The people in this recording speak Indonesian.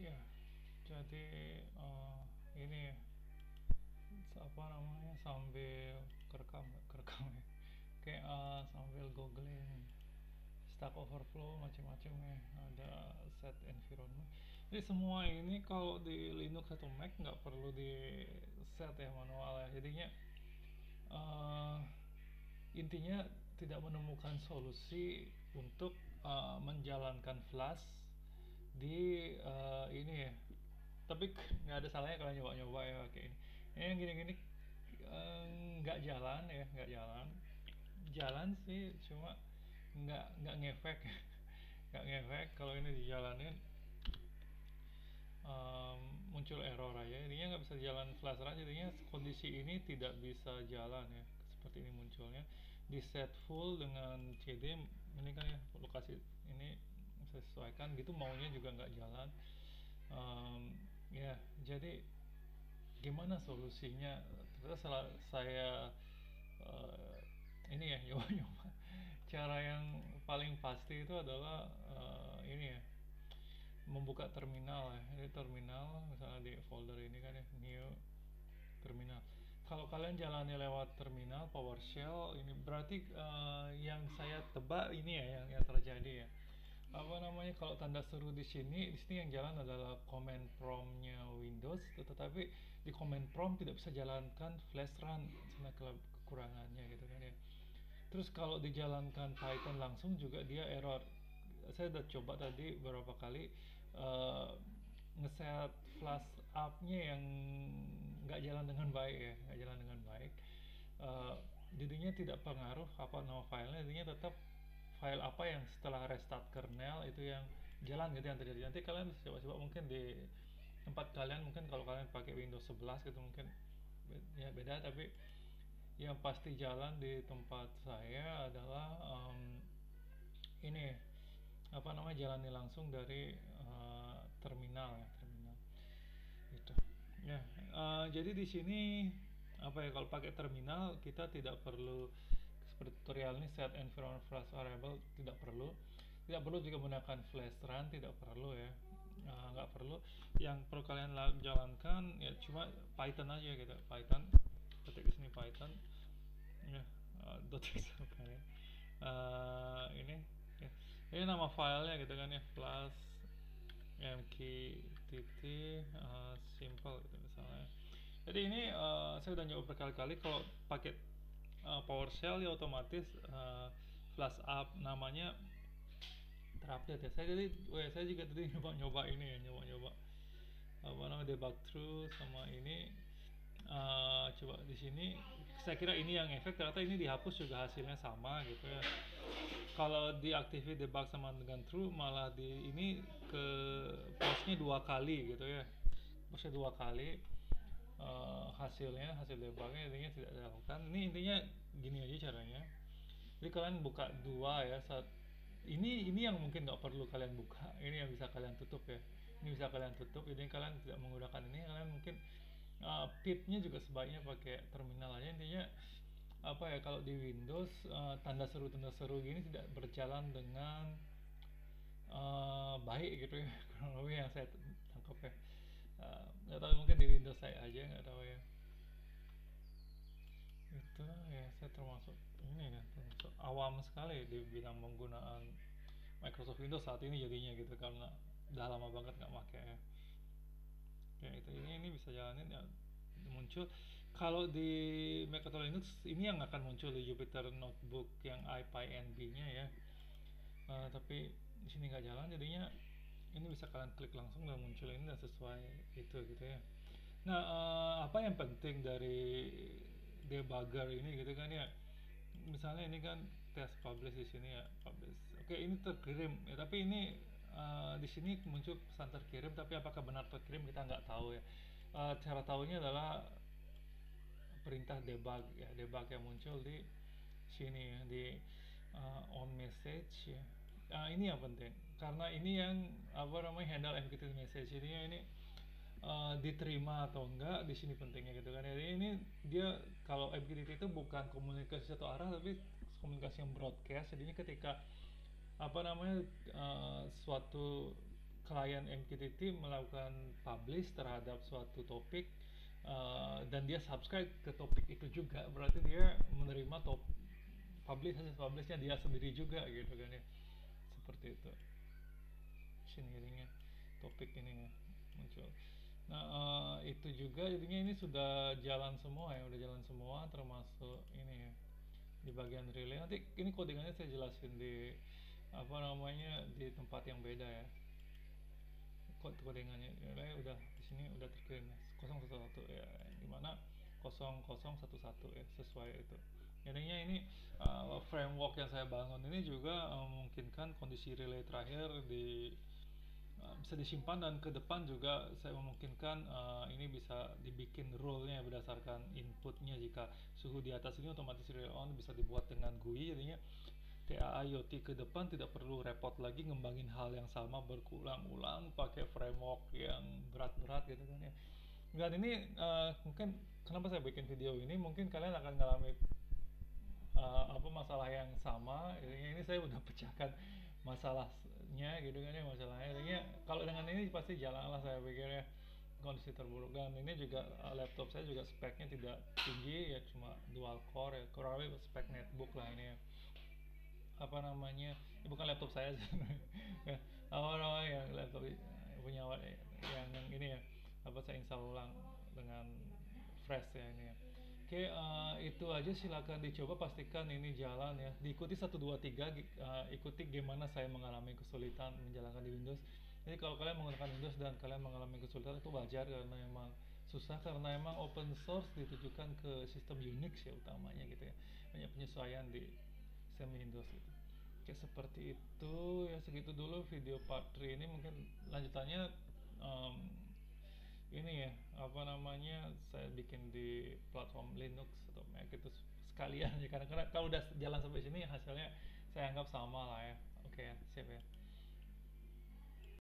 Ya, jadi ini apa namanya sambil kerekam kerekam ya, kayak sambil googling Stack Overflow macam-macam ya, ada set environment. Jadi semua ini kalau di Linux atau Mac nggak perlu di set ya manual ya. Jadinya eh, intinya tidak menemukan solusi untuk menjalankan Flash di ini ya. Tapi nggak ada salahnya kalau nyoba-nyoba ya kayak ini. Ini yang gini-gini eh, nggak jalan ya, nggak jalan. Jalan sih cuma nggak ngefek, nggak ngefek kalau ini dijalanin muncul error aja. Intinya nggak bisa jalan flash run, jadinya kondisi ini tidak bisa jalan ya. Seperti ini munculnya di set full dengan CD. Ini kan ya lokasi ini saya sesuaikan gitu, maunya juga nggak jalan. Ya jadi gimana solusinya? Terus saya eh, ini ya nyoba-nyoba. Cara yang paling pasti itu adalah ini ya, membuka terminal ya. Ini terminal misalnya di folder ini kan ya, new terminal. Kalau kalian jalannya lewat terminal PowerShell ini berarti yang saya tebak ini ya yang terjadi ya. Apa namanya, kalau tanda seru di sini yang jalan adalah command promptnya Windows, tetapi di command prompt tidak bisa jalankan flash run, karena kekurangannya gitu kan ya. Terus kalau dijalankan Python langsung juga dia error. Saya udah coba tadi beberapa kali eh, ngeset flash up-nya yang nggak jalan dengan baik ya, nggak jalan dengan baik. Eh, jadinya tidak pengaruh apa nama filenya, jadinya tetap file apa yang setelah restart kernel itu yang jalan gitu yang terjadi. Nanti kalian bisa coba-coba mungkin di tempat kalian, mungkin kalau kalian pakai Windows 11 gitu mungkin ya beda, tapi yang pasti jalan di tempat saya adalah ini apa namanya, jalani langsung dari terminal ya, terminal gitu ya. Jadi di sini apa ya, kalau pakai terminal kita tidak perlu seperti tutorial ini set environment flash variable, tidak perlu juga menggunakan flash run, tidak perlu ya. Nggak perlu. Yang perlu kalian jalankan ya cuma Python aja gitu, Python, ketik di sini Python ya, .xml ya. Ini ya. Ini nama filenya gitu kan ya, plus mqtt simple gitu misalnya. Jadi ini saya udah nyoba berkali-kali kalau pakai PowerShell ya otomatis flash up namanya terupdate ya. Saya juga tadi nyoba-nyoba ini ya, nyoba-nyoba apa namanya debug through sama ini. Coba di sini saya kira ini yang efek, ternyata ini dihapus juga hasilnya sama gitu ya. Kalau diaktifin debug sama dengan true, malah di ini ke postnya dua kali gitu ya, postnya dua kali. Hasil debugnya intinya tidak dilakukan. Ini intinya gini aja caranya. Jadi kalian buka dua ya saat ini yang mungkin nggak perlu kalian buka, ini yang bisa kalian tutup ya. Ini bisa kalian tutup, ini kalian tidak menggunakan ini, kalian mungkin pipnya juga sebaiknya pakai terminal aja. Intinya apa ya, kalau di Windows tanda seru gini tidak berjalan dengan baik gitu ya. Kurang lebih yang saya tangkap ya. Nggak tahu, mungkin di Windows saya aja nggak tahu ya. Itu ya, saya termasuk ini ya, termasuk awam sekali di bidang penggunaan Microsoft Windows saat ini jadinya gitu, karena udah lama banget nggak pakai ya. Ya itu, ini bisa jalanin ya, muncul. Kalau di Mac atau Linux ini yang akan muncul di Jupyter Notebook yang IPyNB nya ya. Tapi di sini nggak jalan, jadinya ini bisa kalian klik langsung dan muncul ini dan sesuai itu gitu ya. Nah, apa yang penting dari debugger ini gitu kan ya? Misalnya ini kan test publish di sini ya, publish. Oke, ini terkirim ya, tapi ini di sini muncul pesan terkirim, tapi apakah benar terkirim kita nggak tahu ya. Cara tahunya adalah perintah debug ya, debug yang muncul di sini ya, di on message ya. Ini yang penting karena ini yang apa namanya, handle executed message ini diterima atau enggak di sini pentingnya gitu kan. Jadi ini dia, kalau MQTT itu bukan komunikasi satu arah tapi komunikasi yang broadcast. Jadinya ketika apa namanya suatu klien MQTT melakukan publish terhadap suatu topik, dan dia subscribe ke topik itu juga, berarti dia menerima hasil publishnya dia sendiri juga gitu kan ya, seperti itu machine hearingnya, topik ini ya muncul. Nah, itu juga jadinya ini sudah jalan semua ya, udah jalan semua termasuk ini ya di bagian relay. Nanti ini codingannya saya jelasin di apa namanya di tempat yang beda ya. Codingannya relay udah di sini udah terkirim ya 011 ya, dimana 0011 ya, sesuai itu. Jadinya ini framework yang saya bangun ini juga memungkinkan kondisi relay terakhir bisa disimpan, dan ke depan juga saya memungkinkan ini bisa dibikin rule-nya berdasarkan inputnya. Jika suhu di atas ini otomatis relay on bisa dibuat dengan GUI, jadinya TAA IoT ke depan tidak perlu repot lagi ngembangin hal yang sama berulang-ulang pakai framework yang berat-berat gitu kan ya. Dan ini mungkin kenapa saya bikin video ini, mungkin kalian akan mengalami apa masalah yang sama. Ini saya udah pecahkan masalahnya gitu kan ya, masalahnya ini kalau dengan ini pasti jalan lah saya pikir ya, kondisi terburuk. Dan ini juga laptop saya juga speknya tidak tinggi ya, cuma dual core ya, kurang lebih spek netbook lah ini ya. Apa namanya ya, bukan laptop saya ya, apa namanya yang laptop punya yang ini ya, apa saya install ulang dengan fresh ya ini ya. Oke, itu aja, silakan dicoba, pastikan ini jalan ya. Diikuti 1 2 3, ikuti gimana saya mengalami kesulitan menjalankan di Windows. Jadi kalau kalian menggunakan Windows dan kalian mengalami kesulitan itu wajar, karena emang susah, karena emang open source ditujukan ke sistem Unix ya utamanya gitu ya. Banyak penyesuaian di sistem Windows gitu. Oke, seperti itu ya, segitu dulu video part 3 ini. Mungkin lanjutannya em, ini ya, apa namanya, saya bikin di platform Linux atau Mac itu sekalian ya, karena kalau udah jalan sampai sini hasilnya saya anggap sama lah ya. Oke ya, siap ya.